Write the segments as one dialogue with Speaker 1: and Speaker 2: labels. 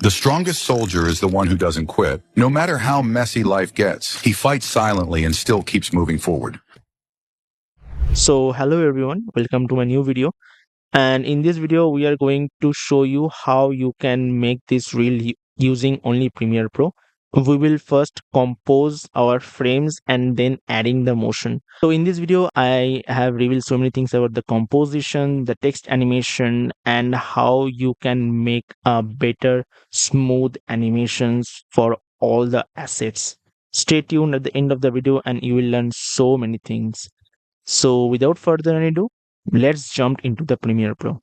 Speaker 1: The strongest soldier is the one who doesn't quit. No matter how messy life gets, he fights silently and still keeps moving forward.
Speaker 2: So hello everyone, welcome to my new video. And in this video, we are going to show you how you can make this reel using only Premiere Pro. We will first compose our frames and then adding the motion. So in this video, I have revealed so many things about the composition, the text animation, and how you can make a better smooth animations for all the assets. Stay tuned at the end of the video and you will learn so many things. So without further ado, let's jump into the Premiere Pro.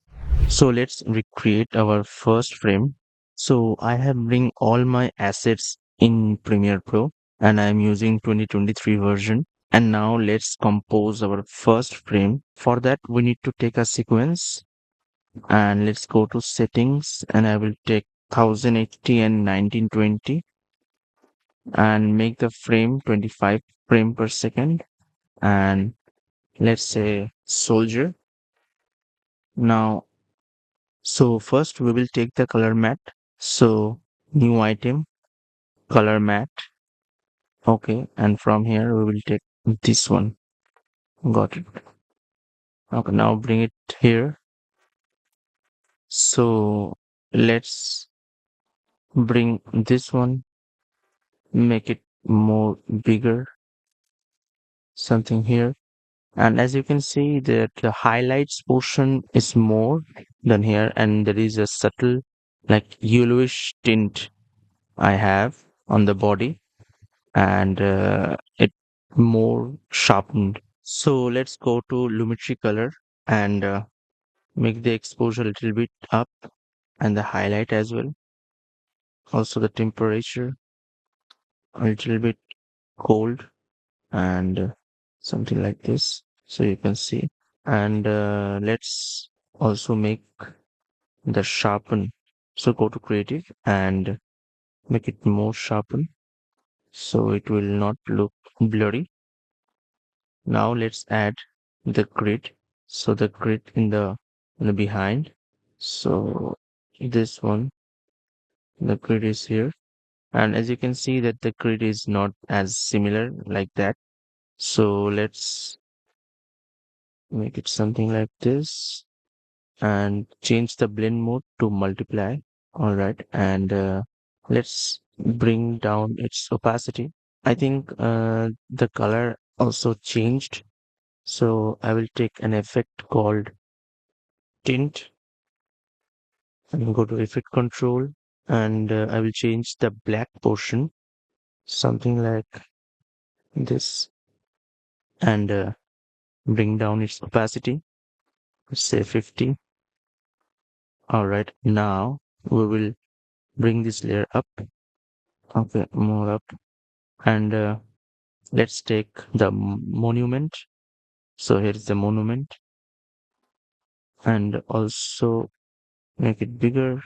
Speaker 2: So let's recreate our first frame. So I have bring all my assets in Premiere Pro and I'm using 2023 version. And now let's compose our first frame. For that, we need to take a sequence and let's go to settings and I will take 1080 and 1920 and make the frame 25 frame per second and let's say soldier. Now, so first we will take the color matte. So new item, color matte. Okay. And from here we will take this one. Got it. Okay. Now bring it here. So let's bring this one, make it more bigger, something here. And as you can see that the highlights portion is more than here and there is a subtle like yellowish tint I have on the body and it more sharpened. So let's go to Lumetri color and make the exposure a little bit up and the highlight as well. Also the temperature a little bit cold and something like this. So you can see. And let's also make the sharpen. So go to creative and make it more sharpen. So it will not look blurry. Now let's add the grid. So the grid in the behind. So this one, the grid is here. And as you can see that the grid is not as similar like that. So let's make it something like this and change the blend mode to multiply. All right. And let's bring down its opacity. I think the color also changed. So I will take an effect called tint and go to effect control and I will change the black portion something like this and bring down its opacity, say 50. All right, now we will bring this layer up. Okay, more up and let's take the monument. So here's the monument and also make it bigger.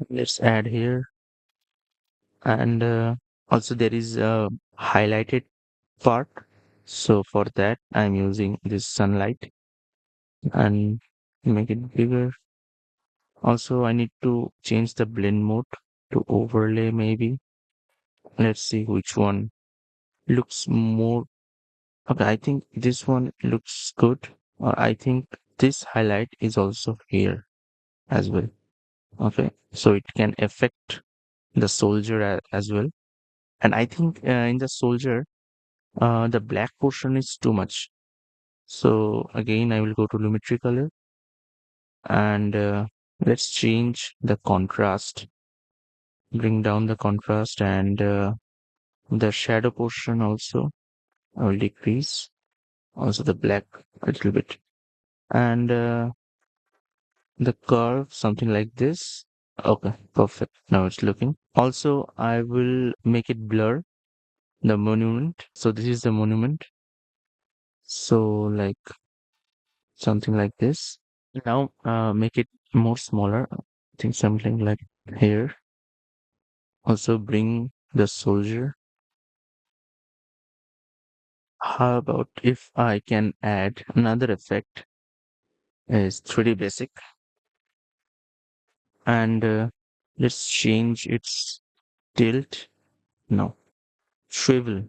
Speaker 2: Let's add here and also there is a highlighted part. So for that, I'm using this sunlight and make it bigger. Also, I need to change the blend mode to overlay maybe. Let's see which one looks more. Okay, I think this one looks good. Or I think this highlight is also here as well. Okay, so it can affect the soldier as well. And I think in the soldier, the black portion is too much. So again, I will go to Lumetri color and let's change the contrast, bring down the contrast and the shadow portion also I will decrease, also the black a little bit and the curve something like this. Okay, perfect. Now it's looking. Also, I will make it blur the monument. So this is the monument. So like something like this. Now make it more smaller. I think something like here. Also bring the soldier. How about if I can add another effect is 3D basic and let's change its tilt. No, swivel,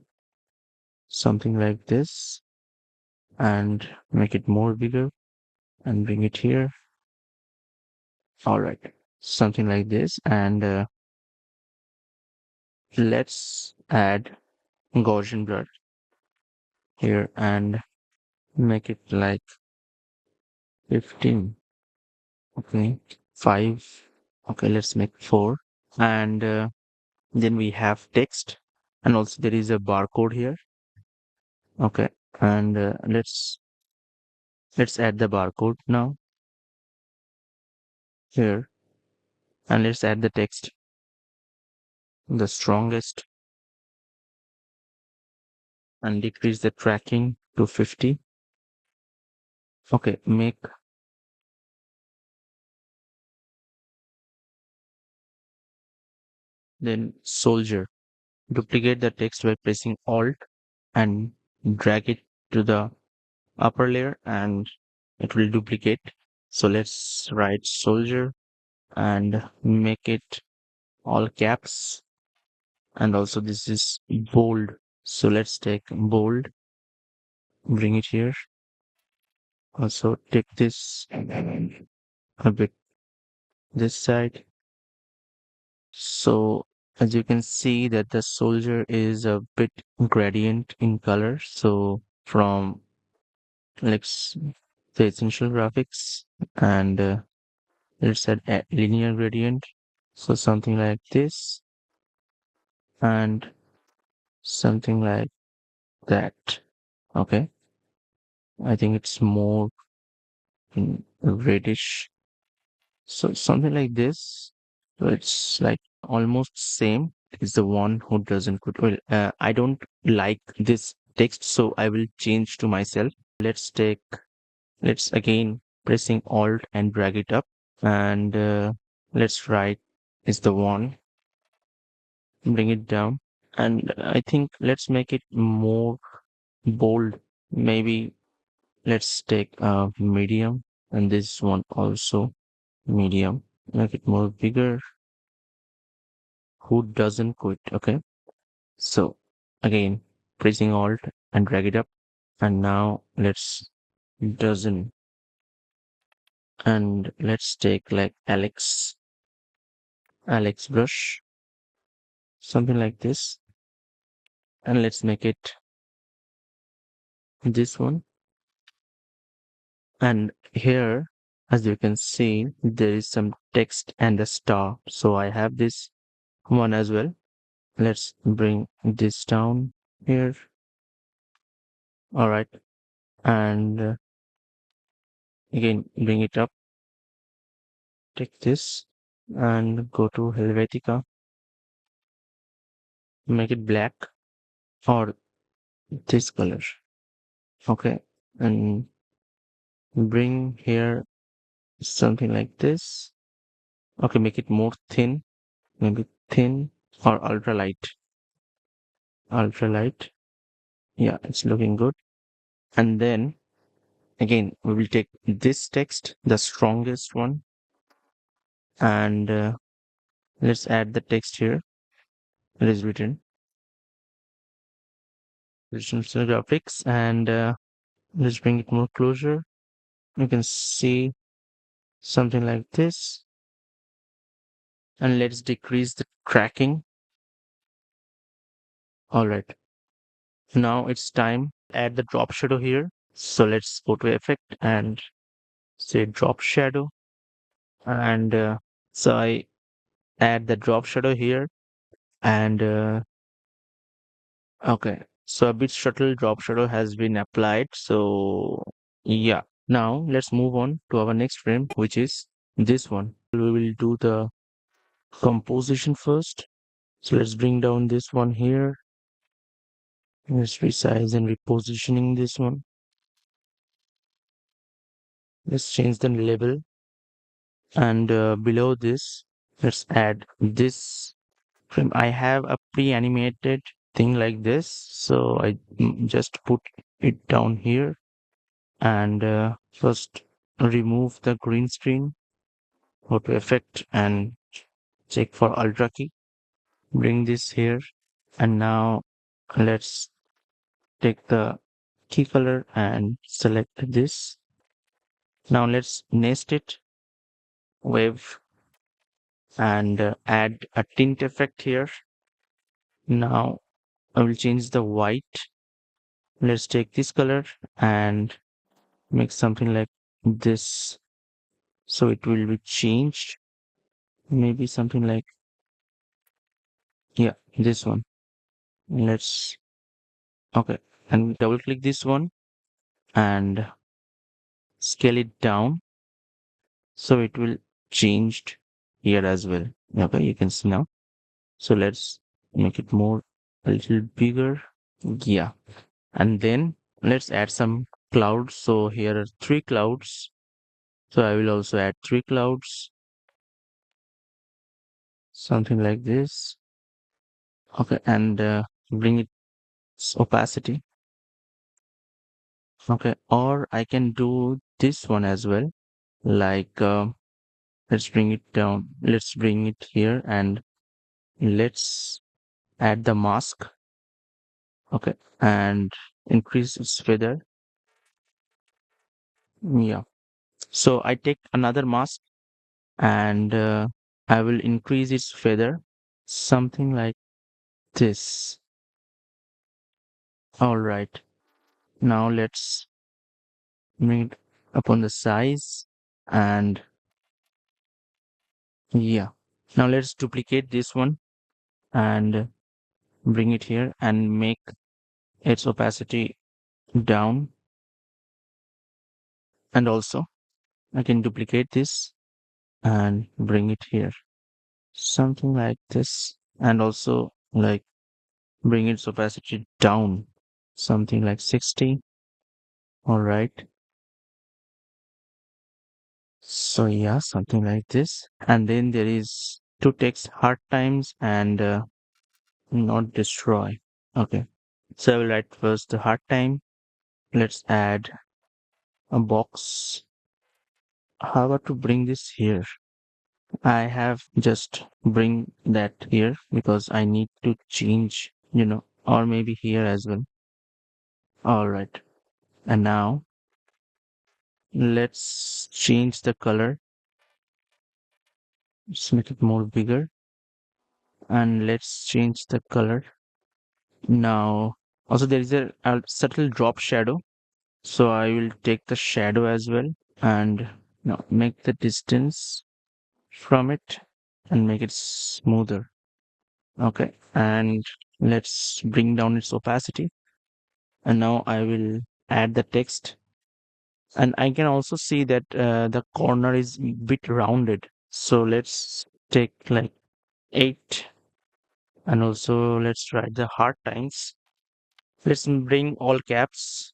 Speaker 2: something like this, and make it more bigger and bring it here. All right, something like this, and let's add Gaussian blur here and make it like 15. Okay, 5. Okay, let's make 4. And then we have text, and also there is a barcode here. Okay, and let's add the barcode now here, and let's add the text, the strongest, and decrease the tracking to 50. Okay, make then soldier. Duplicate the text by pressing Alt and drag it to the upper layer, and it will duplicate. So let's write soldier and make it all caps, and also this is bold. So let's take bold, bring it here. Also take this a bit this side. So as you can see that the soldier is a bit gradient in color. So from let's the essential graphics, and let's add a linear gradient. So something like this and something like that. Okay. I think it's more reddish. So something like this. So it's like almost same. Is the one who doesn't put, well, I don't like this text, so I will change to myself. Let's take, let's again pressing Alt and drag it up, and let's write is the one, bring it down, and I think let's make it more bold. Maybe let's take a medium, and this one also medium. Make it more bigger. Who doesn't quit? Okay. So again, pressing Alt and drag it up, and now let's dozen, and let's take like Alex brush, something like this, and let's make it this one. And here, as you can see, there is some text and a star. So I have this one as well. Let's bring this down here. All right. And again, bring it up. Take this and go to Helvetica. Make it black or this color. Okay. And bring here something like this. Okay. Make it more thin. Maybe thin or ultra light. Ultra light. Yeah, it's looking good. And then again, we will take this text, the strongest one, and let's add the text here. It is written Visual graphics, and let's bring it more closer. You can see something like this, and let's decrease the tracking. All right, now it's time to add the drop shadow here. So let's go to effect and say drop shadow, and so I add the drop shadow here, and okay. So a bit subtle drop shadow has been applied. So yeah. Now let's move on to our next frame, which is this one. We will do the composition first. So let's bring down this one here. Let's resize and repositioning this one. Let's change the label. And below this, let's add this frame. I have a pre-animated thing like this. So I just put it down here, and first remove the green screen, go to effect and check for ultra key. Bring this here. And now let's take the key color and select this. Now let's nest it, wave, and add a tint effect here. Now I will change the white. Let's take this color and make something like this. So it will be changed. Maybe something like, yeah, this one. Let's, okay. And double click this one and scale it down. So it will changed here as well. Okay, you can see now. So let's make it more a little bigger. Yeah. And then let's add some clouds. So here are three clouds. So I will also add three clouds, something like this. Okay. And bring its opacity. Okay. Or I can do this one as well. Like, let's bring it down. Let's bring it here and let's add the mask. Okay. And increase its feather. Yeah. So I take another mask and I will increase its feather, something like this. All right. Now let's bring it upon the size and yeah. Now let's duplicate this one and bring it here and make its opacity down. And also I can duplicate this and bring it here, something like this. And also like bring its opacity down, something like 60. All right. So yeah, something like this. And then there is to text hard times and not destroy. Okay. So I will write first the hard time. Let's add a box. How about to bring this here? I have just bring that here because I need to change, or maybe here as well. All right. And now let's change the color. Let's make it more bigger and let's change the color. Now, also there is a subtle drop shadow. So I will take the shadow as well and now make the distance from it and make it smoother. Okay. And let's bring down its opacity. And now I will add the text. And I can also see that the corner is a bit rounded. So let's take like 8 and also let's write the hard times. Let's bring all caps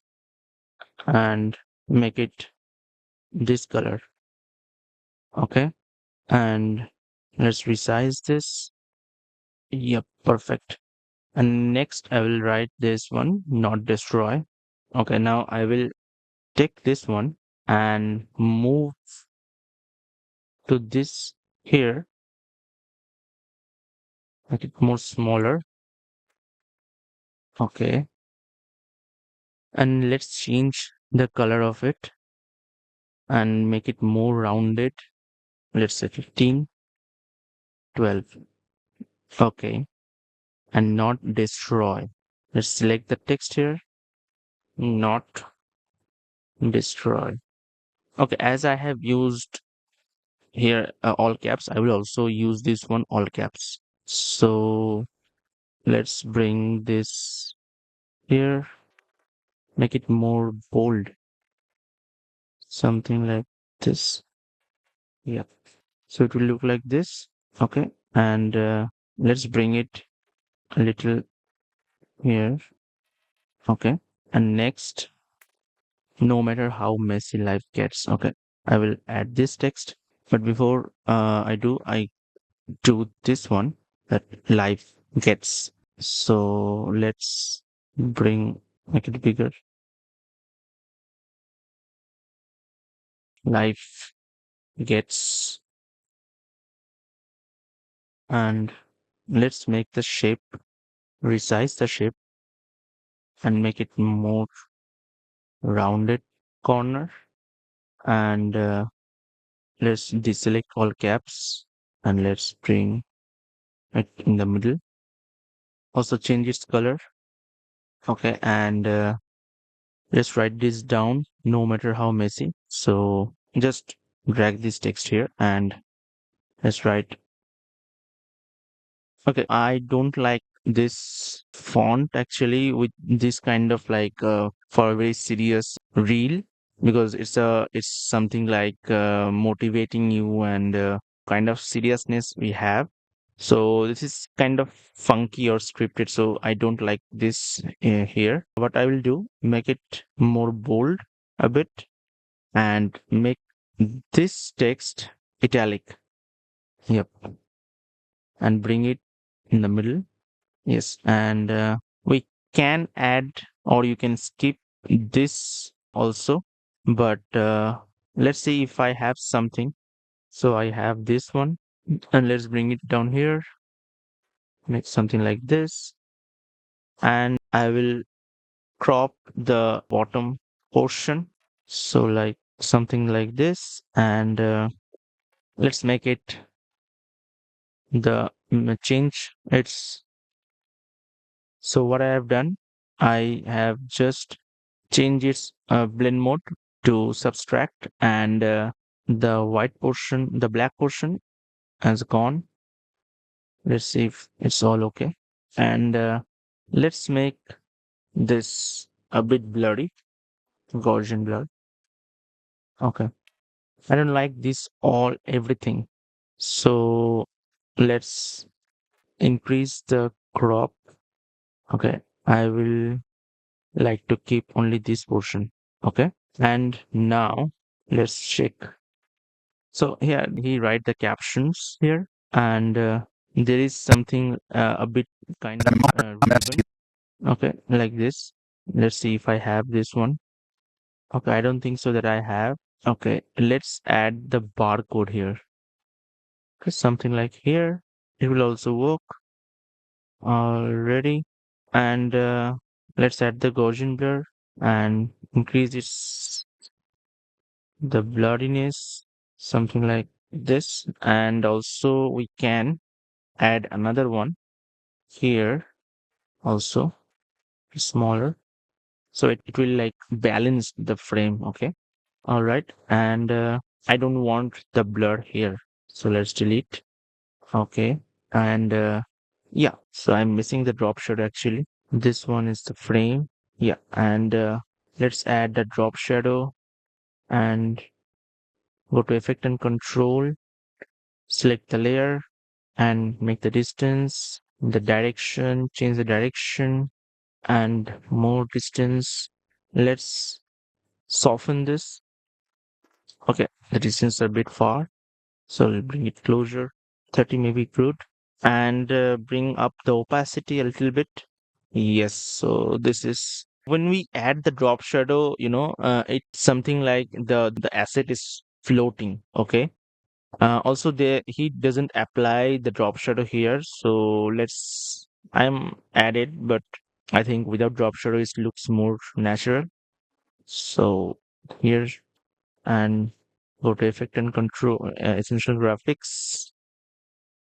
Speaker 2: and make it this color. Okay. And let's resize this. Yep, perfect. And next I will write this one, not destroy. Okay, now I will take this one and move to this here, make it more smaller. Okay. And let's change the color of it and make it more rounded. Let's say 15, 12. Okay. And not destroy. Let's select the text here, not destroy. Okay, as I have used here all caps, I will also use this one all caps. So let's bring this here, make it more bold, something like this. Yeah. So it will look like this. Okay. And let's bring it a little here. Okay. And next, no matter how messy life gets. Okay. I will add this text. But before I do this one that life gets. So let's make it bigger. Life gets And let's make the shape, resize the shape and make it more rounded corner. And let's deselect all caps and let's bring it in the middle. Also change its color. Okay, and let's write this down no matter how messy. So just drag this text here and let's write. Okay, I don't like this font actually with this kind of like for a very serious reel, because it's something like motivating you and kind of seriousness we have. So this is kind of funky or scripted, so I don't like this here. What I will do, make it more bold a bit and make this text italic. Yep, and bring it in the middle. Yes, and we can add or you can skip this also, but let's see if I have something. So I have this one, and let's bring it down here, make something like this, and I will crop the bottom portion. So like something like this, and let's make it change its. So what I have done, I have just changed its blend mode to subtract, and the white portion, the black portion has gone. Let's see if it's all okay. And let's make this a bit blurry, Gaussian blur. Okay. I don't like this all everything. So let's increase the crop. Okay. I will like to keep only this portion. Okay. And now let's check. So here he write the captions here, and there is something a bit kind of ribbon. Okay, like this. Let's see if I have this one. Okay, I don't think so that I have. Okay, let's add the barcode here. Okay, something like here. It will also work already. And let's add the Gaussian blur and increase its the blurriness, something like this. And also we can add another one here also, smaller, so it will like balance the frame. Okay, all right. And I don't want the blur here, so let's delete. Okay, and yeah, so I'm missing the drop shadow actually. This one is the frame. Yeah, and let's add the drop shadow and go to effect and control, select the layer and make the distance, the direction, change the direction and more distance. Let's soften this. Okay, the distance a bit far, so we'll bring it closer. 30 may be good. And bring up the opacity a little bit. Yes, so this is when we add the drop shadow, it's something like the asset is floating. Okay. Also, there he doesn't apply the drop shadow here, so let's. I'm added, but I think without drop shadow, it looks more natural. So here and go to effect and control essential graphics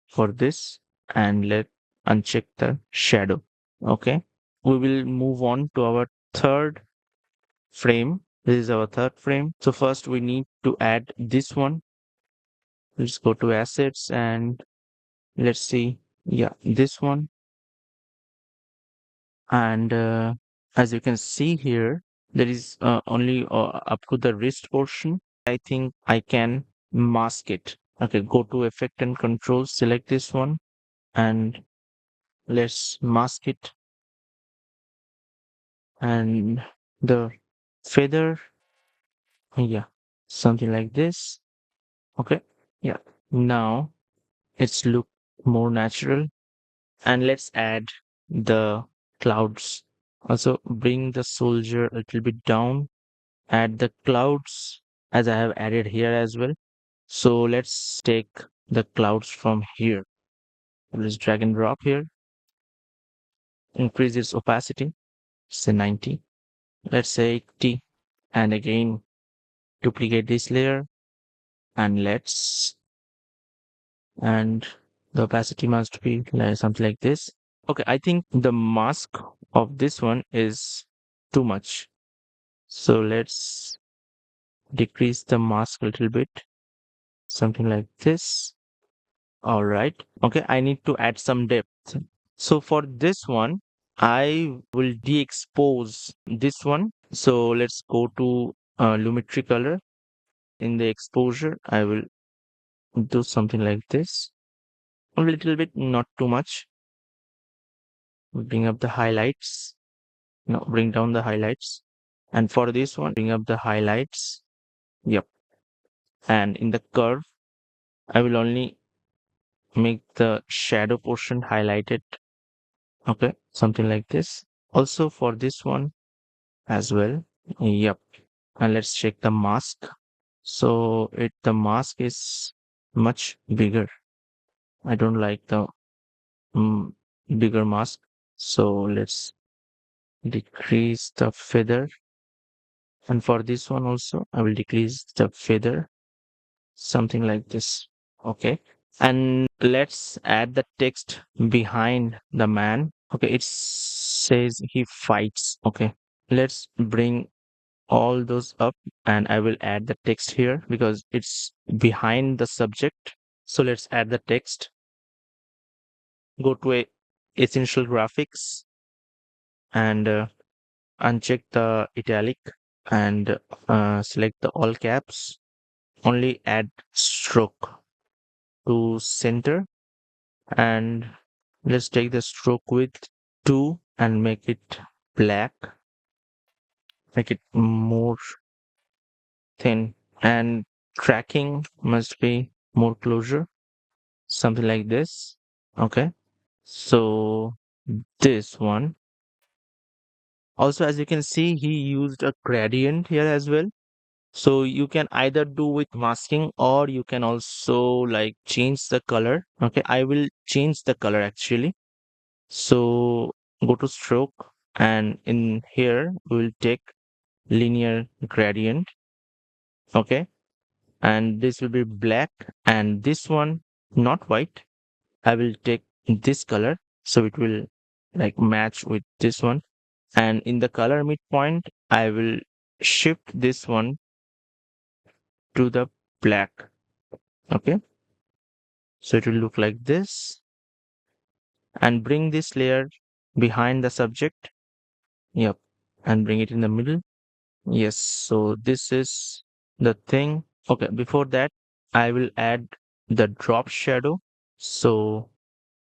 Speaker 2: for this, and let uncheck the shadow. Okay, we will move on to our third frame. This is our third frame. So first we need to add this one. Let's go to assets and let's see. Yeah, this one. And as you can see here, there is only up to the wrist portion. I think I can mask it. Okay, go to effect and control, select this one and let's mask it. And the feather, yeah, something like this. Okay, yeah. Now it's look more natural. And let's add the clouds. Also bring the soldier a little bit down, add the clouds as I have added here as well. So let's take the clouds from here. Let's drag and drop here, increase its opacity, say 90, let's say 80, and again duplicate this layer, and and the opacity must be like something like this. Okay, I think the mask of this one is too much. So let's decrease the mask a little bit, something like this. All right. Okay, I need to add some depth. So for this one, I will de-expose this one. So let's go to Lumetri color. In the exposure, I will do something like this. A little bit, not too much. Bring up the highlights. No, bring down the highlights. And for this one, bring up the highlights. Yep. And in the curve, I will only make the shadow portion highlighted. Okay, something like this. Also for this one as well. Yep. And let's check the mask. So the mask is much bigger. I don't like the mm, bigger mask. So let's decrease the feather. And for this one also, I will decrease the feather, something like this. Okay. And let's add the text behind the man. Okay. It says he fights. Okay. Let's bring all those up and I will add the text here because it's behind the subject. So let's add the text. Go to essential graphics and uncheck the italic and select the all caps. Only add stroke to center and let's take the stroke width 2 and make it black, make it more thin, and tracking must be more closer, something like this. Okay, so this one also, as you can see, he used a gradient here as well. So you can either do with masking or you can also like change the color. Okay, I will change the color actually. So go to stroke and in here we will take linear gradient. Okay, and this will be black and this one not white. I will take this color so it will like match with this one. And in the color midpoint, I will shift this one to the black. Okay, so it will look like this and bring this layer behind the subject. Yep, and bring it in the middle. Yes, so this is the thing. Okay, before that, I will add the drop shadow. So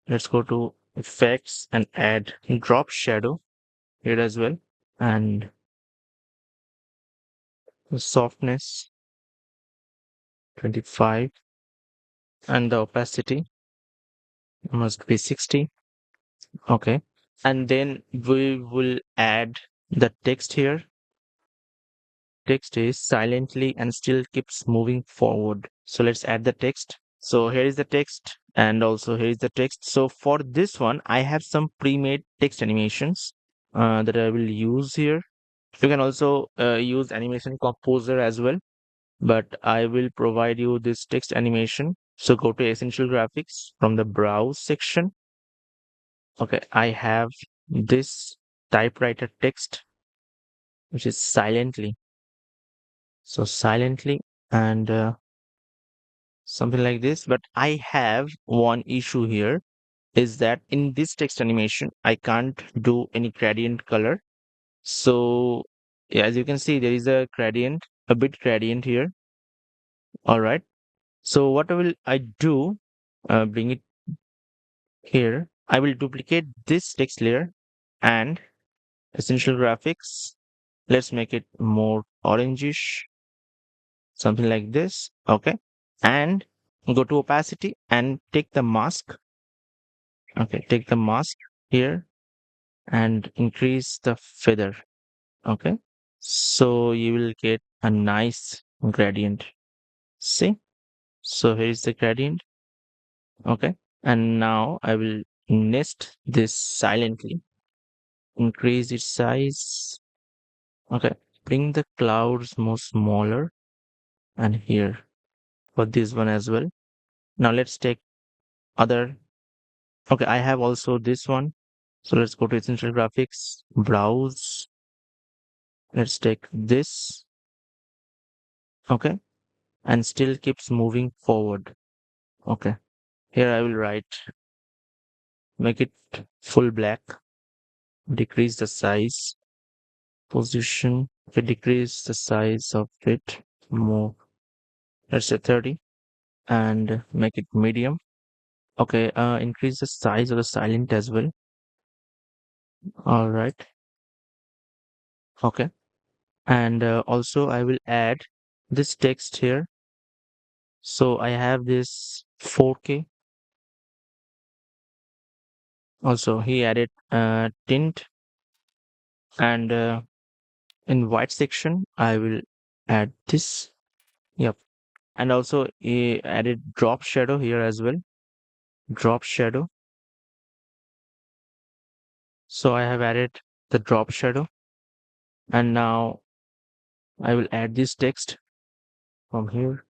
Speaker 2: let's go to effects and add drop shadow here as well. And the softness 25 and the opacity must be 60. Okay. And then we will add the text here. Text is silently and still keeps moving forward. So let's add the text. So here is the text and also here is the text. So for this one, I have some pre-made text animations that I will use here. You can also use animation composer as well, but I will provide you this text animation. So go to essential graphics from the browse section. Okay, I have this typewriter text which is silently. So silently and something like this. But I have one issue here is that in this text animation, I can't do any gradient color. So yeah, as you can see, there is a gradient, a bit gradient here. All right. So what will I do? Bring it here. I will duplicate this text layer and essential graphics. Let's make it more orangish, something like this. Okay. And go to opacity and take the mask. Okay. Take the mask here and increase the feather. Okay. So you will get a nice gradient. See? So here is the gradient. Okay. And now I will nest this silently, increase its size. Okay, bring the clouds more smaller and here for this one as well. Now let's take other. Okay, I have also this one. So let's go to essential graphics, browse. Let's take this. Okay, and still keeps moving forward. Okay, here I will write, make it full black, decrease the size, position, okay, decrease the size of it more. Let's say 30 and make it medium. Okay, increase the size of the silent as well. All right. Okay. And also I will add this text here. So I have this 4K. Also, he added tint and in white section, I will add this. Yep. And also he added drop shadow here as well. Drop shadow. So I have added the drop shadow. And now I will add this text from here.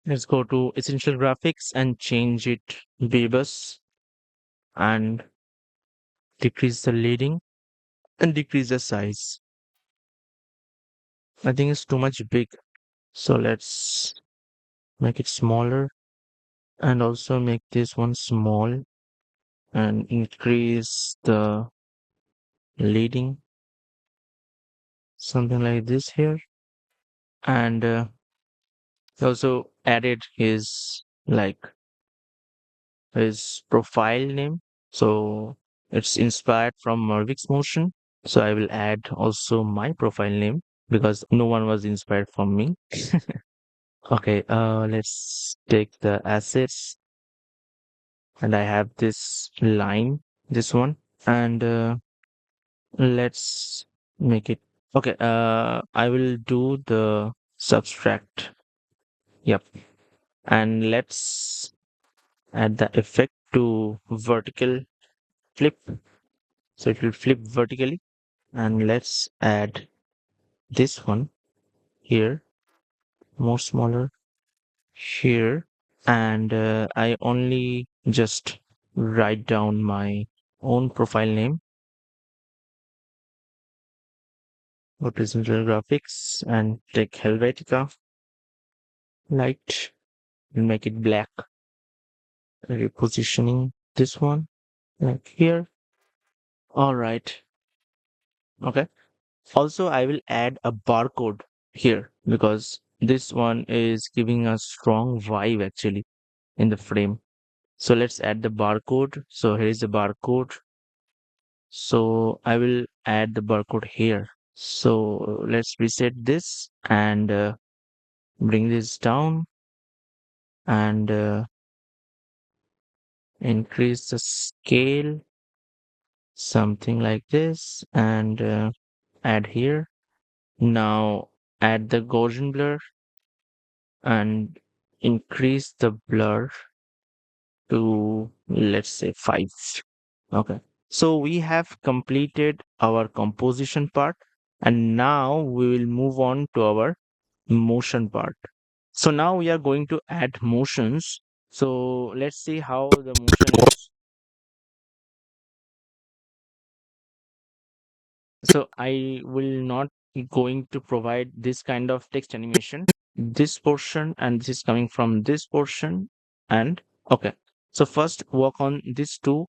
Speaker 2: Let's go to essential graphics and change it Bebus and decrease the leading and decrease the size. I think it's too much big. So let's make it smaller and also make this one small and increase the leading, something like this here. And he also added his profile name. So it's inspired from Mervic's motion. So I will add also my profile name because no one was inspired from me. Okay, let's take the assets and I have this line, this one, and let's make it. Okay, I will do the subtract. Yep, and let's add the effect to vertical flip. So it will flip vertically, and let's add this one here, more smaller here, and I only just write down my own profile name. Go to Central Graphics and take Helvetica light and make it black. Repositioning this one like here. All right. Okay. Also, I will add a barcode here because this one is giving a strong vibe actually in the frame. So let's add the barcode. So here is the barcode. So I will add the barcode here. So let's reset this and bring this down and increase the scale, something like this, and add here. Now add the Gaussian blur and increase the blur to, let's say, 5. Okay. So we have completed our composition part and now we will move on to our motion part. So now we are going to add motions. So let's see how the motion is. So I will not going to provide this kind of text animation. This portion and this is coming from this portion and okay. So first work on these two.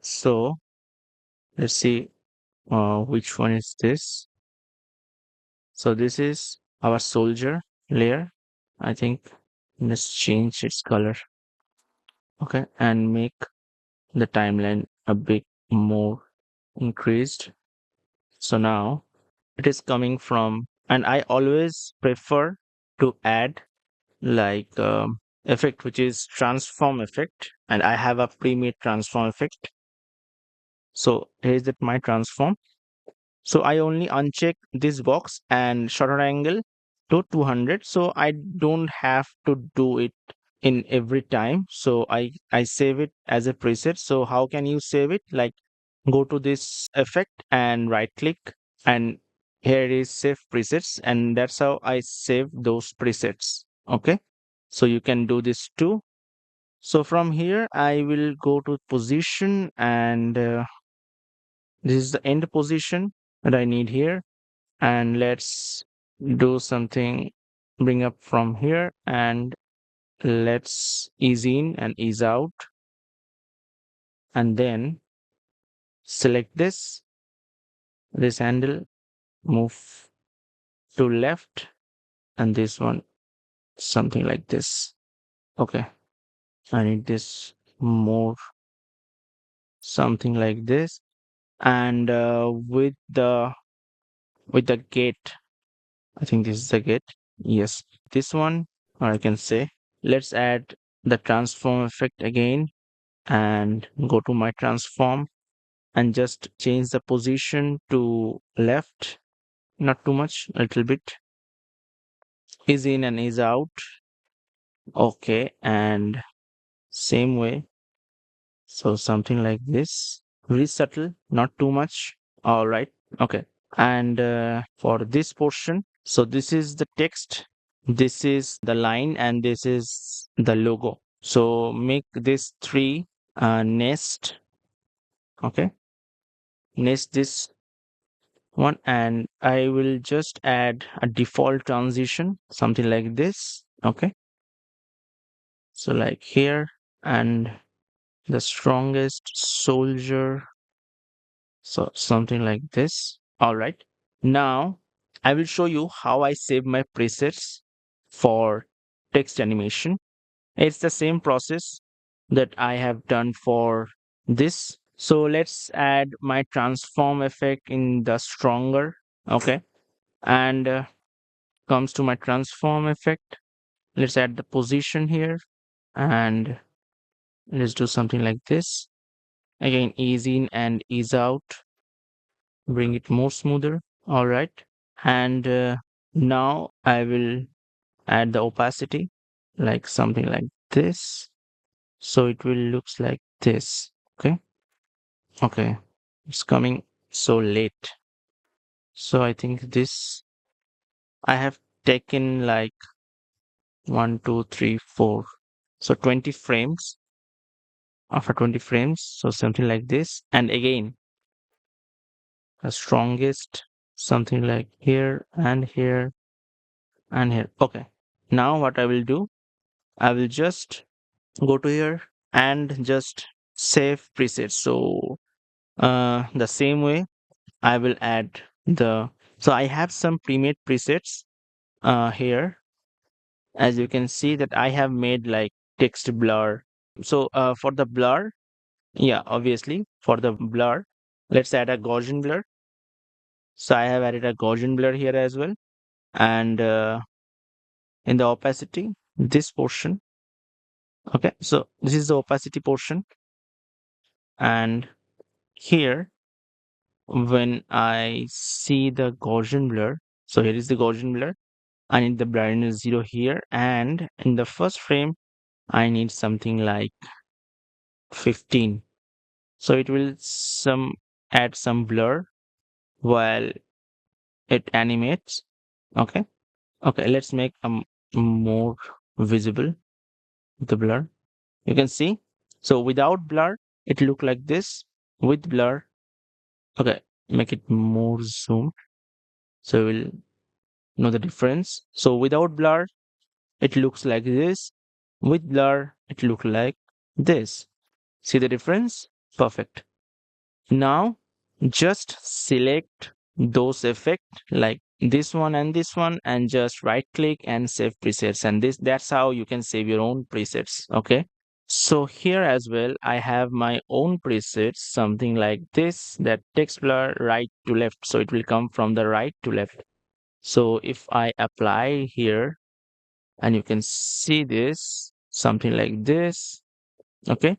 Speaker 2: So let's see which one is this. So this is our soldier layer. I think let's change its color. Okay, and make the timeline a bit more increased. So now it is coming from, and I always prefer to add like effect which is transform effect, and I have a pre-made transform effect. So here is that my transform. So I only uncheck this box and shutter angle to 200. So I don't have to do it in every time. So I save it as a preset. So how can you save it? Like, go to this effect and right click, and here it is save presets, and that's how I save those presets. Okay, so you can do this too. So from here I will go to position, and this is the end position that I need here. And let's do something, bring up from here, and let's ease in and ease out, and then select this handle, move to left, and this one something like this. Okay, I need this more, something like this. And with the gate, I think this is the gate. Yes, this one, or I can say, let's add the transform effect again, and go to my transform, and just change the position to left, not too much, a little bit, is in and is out. Okay, and same way, so something like this, very subtle, not too much. All right, okay. And for this portion, so this is the text, this is the line, and this is the logo. So make this three nest. Okay, nest this one, and I will just add a default transition, something like this. Okay, so like here, and the strongest soldier, so something like this. All right, now I will show you how I save my presets for text animation. It's the same process that I have done for this. So let's add my transform effect in the stronger. Okay, and comes to my transform effect, let's add the position here, and let's do something like this. Again, ease in and ease out, bring it more smoother. All right, and now I will add the opacity, like something like this, so it will looks like this. Okay, okay, it's coming so late. So I think this, I have taken like 1, 2, 3, 4, so 20 frames. After 20 frames, so something like this, and again the strongest, something like here and here and here. Okay, now what I will do, I will just go to here and just save presets. So the same way I will add the, so I have some pre-made presets here. As you can see that I have made like text blur. So for the blur, yeah, obviously for the blur, let's add a Gaussian blur. So I have added a Gaussian blur here as well. And in the opacity, this portion. Okay, so this is the opacity portion. And here, when I see the Gaussian blur, so here is the Gaussian blur. I need the brightness 0 here. And in the first frame, I need something like 15. So it will add some blur while it animates. Okay. Okay, let's make more visible the blur. You can see. So without blur, it look like this. With blur, okay, make it more zoom. So we'll know the difference. So without blur, it looks like this. With blur, it look like this. See the difference? Perfect. Now just select those effects like this one, and just right click and save presets. And that's how you can save your own presets. Okay. So here as well, I have my own presets, something like this, that text blur right to left. So it will come from the right to left. So if I apply here, and you can see this, something like this. Okay,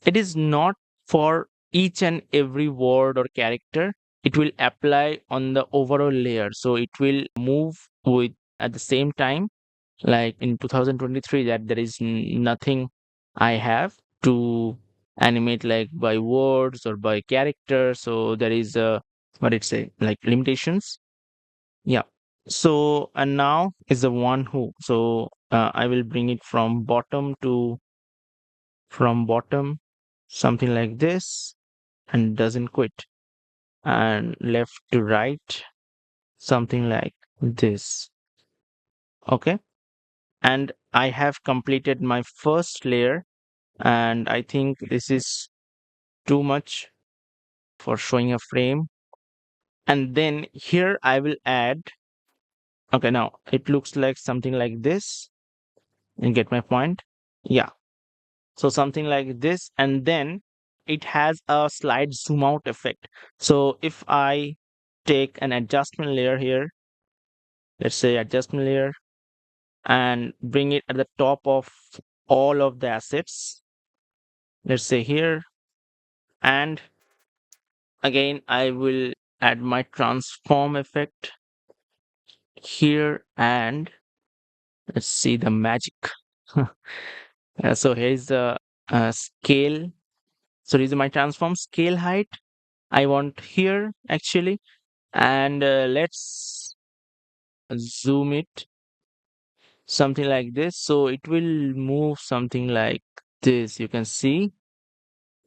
Speaker 2: it is not for each and every word or character. It will apply on the overall layer. So it will move with at the same time like in 2023, that there is nothing I have to animate like by words or by character. So there is what it say, like limitations. Yeah. So and now is the one who. So I will bring it from bottom, something like this, and doesn't quit, and left to right, something like this. Okay. And I have completed my first layer, and I think this is too much for showing a frame. And then here I will add, okay, now it looks like something like this. You get my point? Yeah. So something like this, and then it has a slight zoom out effect. So if I take an adjustment layer here, let's say adjustment layer, and bring it at the top of all of the assets, let's say here, and again I will add my transform effect here, and let's see the magic. So here's the scale. So this is my transform scale height I want here actually, and let's zoom it something like this. So it will move something like this. You can see,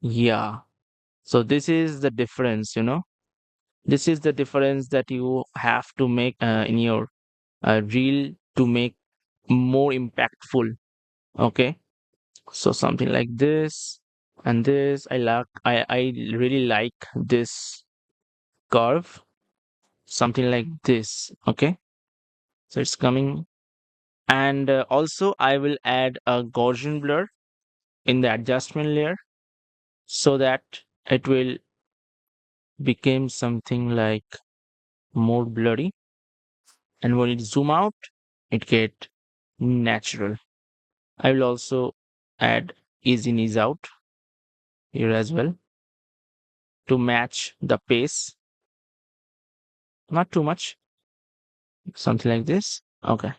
Speaker 2: yeah. So this is the difference, This is the difference that you have to make in your reel to make more impactful. Okay. So something like this and this. I really like this curve. Something like this. Okay. So it's coming. And also I will add a Gaussian blur in the adjustment layer so that it will become something like more blurry. And when it zoom out, it get natural. I will also add ease in, ease out here as well to match the pace. Not too much, something like this. Okay.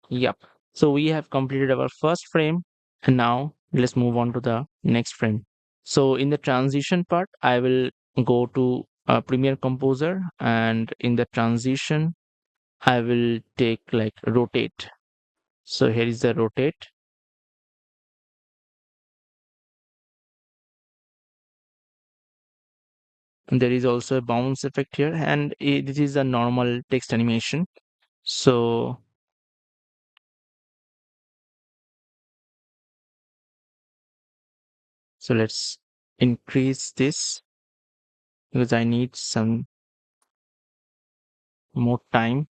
Speaker 2: Yep. So we have completed our first frame, and now let's move on to the next frame. So in the transition part, I will go to Premiere Composer, and in the transition, I will take like rotate. So here is the rotate. And there is also a bounce effect here, and this is a normal text animation. So let's increase this because I need some more time.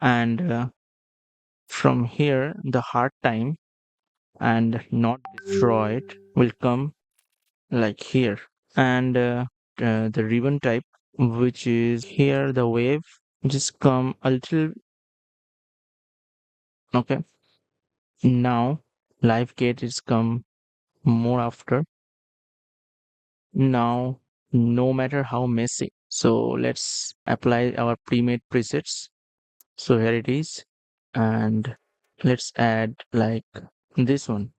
Speaker 2: And from here, the hard time and not destroyed will come like here. And the ribbon type, which is here, the wave, just come a little. Okay. Now, live gate is come more after. Now, no matter how messy. So let's apply our pre-made presets. So here it is. And let's add like this one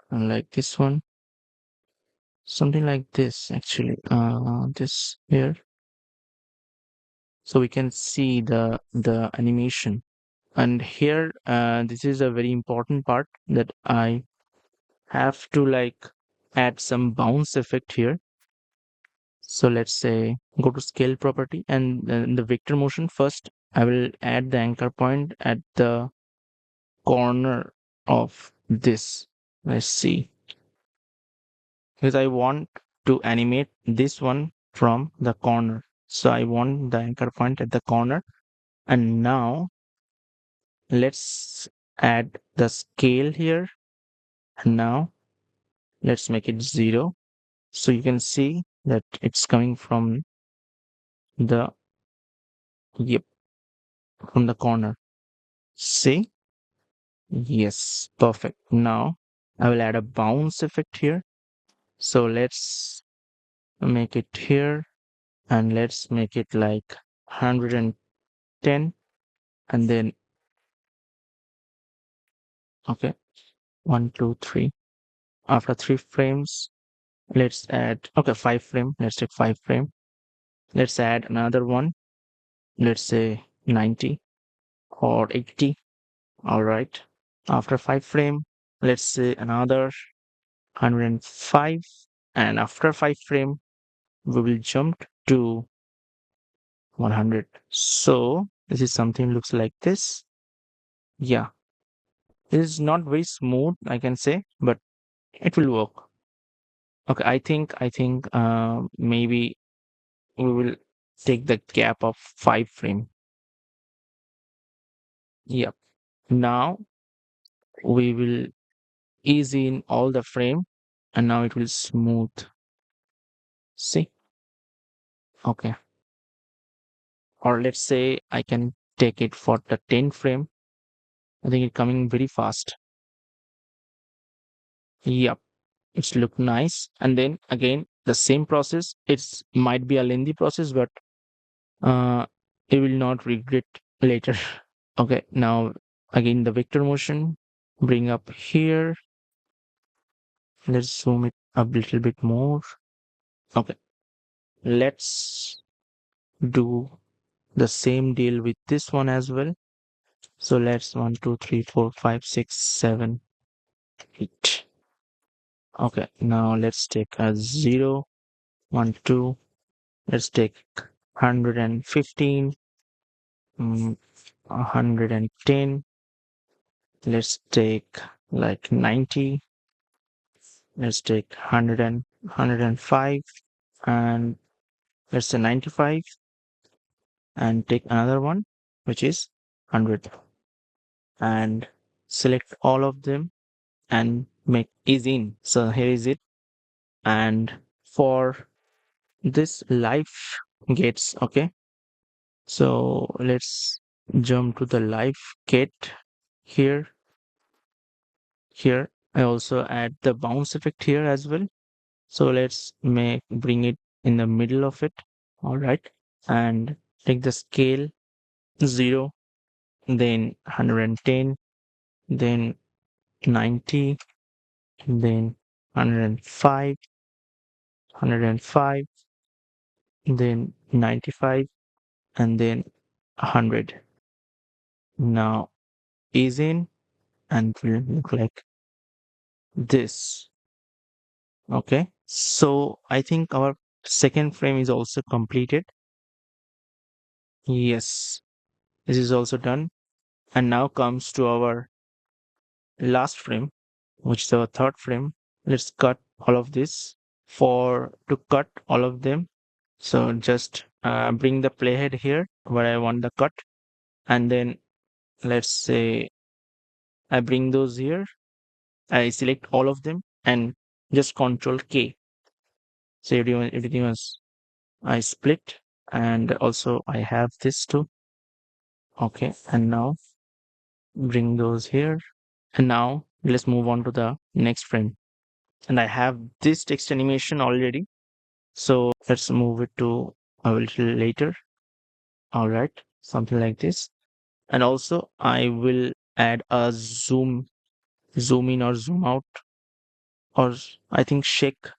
Speaker 2: and like this one. Something like this actually. This here. So we can see the animation. And here, this is a very important part that I have to like add some bounce effect here. So let's say go to scale property, and then the vector motion first. I will add the anchor point at the corner of this. Let's see, because I want to animate this one from the corner. So I want the anchor point at the corner. And now let's add the scale here. And now let's make it 0. So you can see that it's coming from the, yep, from the corner. See? Yes, perfect. Now I will add a bounce effect here. So let's make it here, and let's make it like 110. and then okay, 1 2 3. After 3 frames, let's add, okay, 5 frame. Let's take 5 frame. Let's add another one. Let's say 90 or 80. All right. After 5 frame, let's say another 105. And after 5 frame, we will jump to 100. So this is something looks like this. Yeah, this is not very smooth, I can say, but it will work. Okay, I think maybe we will take the gap of 5 frame. Yep. Now we will ease in all the frame, and now it will smooth. See? Okay. Or let's say I can take it for the 10 frame. I think it's coming very fast. Yep. It's look nice. And then again, the same process. It's might be a lengthy process, but uh, you will not regret later. Okay, now again the vector motion, bring up here. Let's zoom it a little bit more. Okay, let's do the same deal with this one as well. So let's 1 2 3 4 5 6 7 8. Okay, now let's take a 0, 1 2. Let's take 115, 110. Let's take like 90. Let's take 100 and 105, and let's say 95, and take another one which is 100, and select all of them and make ease in. So here is it. And for this life gates, okay, so let's jump to the life gate here. I also add the bounce effect here as well. So let's bring it in the middle of it. All right. And take the scale 0, then 110, then 90, then 105, 105, then 95, and then 100. Now ease in and will look like this. Okay. So I think our second frame is also completed. Yes, this is also done. And now comes to our last frame, which is our third frame. Let's cut all of this. For to cut all of them, so just bring the playhead here where I want the cut, and then let's say I bring those here. I select all of them and just Control K. So everything was I split, and also I have this too. Okay, and now bring those here, and now let's move on to the next frame. And I have this text animation already. So let's move it to a little later. All right, something like this. And also I will add a zoom in or zoom out, or I think shake,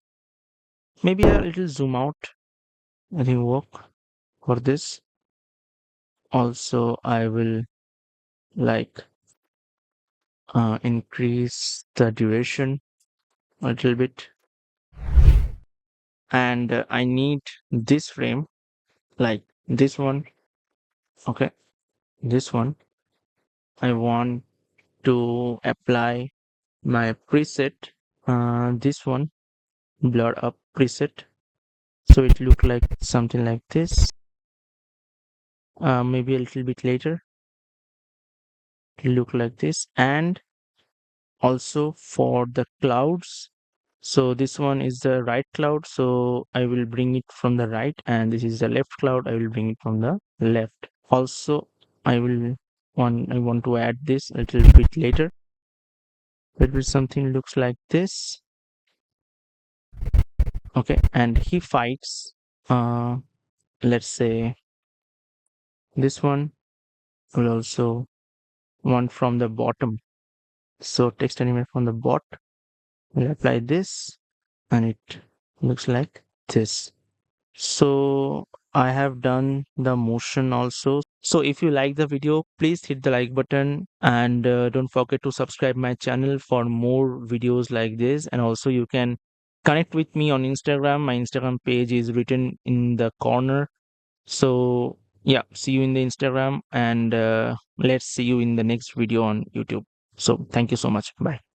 Speaker 2: maybe a little zoom out. I think work for this. Also, I will like increase the duration a little bit. And I need this frame, like this one. Okay, this one. I want to apply my preset, this one, blur up preset, so it look like something like this. Maybe a little bit later it look like this. And also for the clouds, so this one is the right cloud, so I will bring it from the right, and this is the left cloud, I will bring it from the left. Also I want to add this a little bit later. That will something looks like this. Okay, and he fights, let's say this one, we'll also want from the bottom. So text animate from the bot, we'll apply this and it looks like this. So I have done the motion also. So if you like the video, please hit the like button and don't forget to subscribe my channel for more videos like this. And also you can connect with me on Instagram. My Instagram page is written in the corner. So yeah, see you in the Instagram and let's see you in the next video on YouTube. So thank you so much. Bye.